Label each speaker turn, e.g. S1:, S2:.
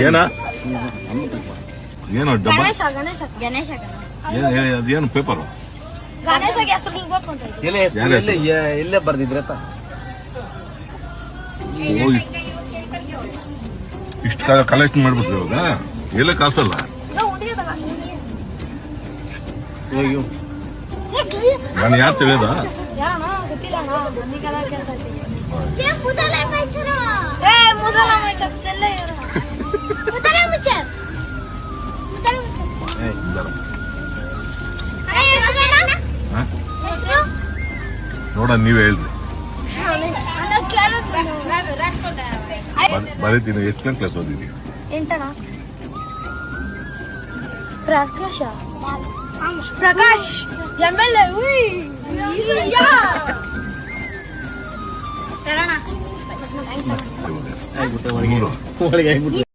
S1: ಏನ ಏನು ಡಬ್ಬ ಅದೇನು ಪೇಪರ್
S2: ಇಲ್ಲೇ ಬರ್ದಿದ್ರೆ
S1: ಇಷ್ಟು ಕಲೆಕ್ಟ್ ಮಾಡ್ಬಿಟ್ರಿ ಇವಾಗ ಎಲ್ಲೇ ಕಾಸಲ್ಲ ನಾನು ಯಾರು ತಿಳಿಯೋದ ನೋಡ ನೀವೇ ಹೇಳ್ರಿ ಬರೀತೀನಿ ಎಷ್ಟನೇ ಕ್ಲಾಸ್ ಓದಿದೀನಿ
S3: ಪ್ರಕಾಶ್
S2: ಒಳಗೆ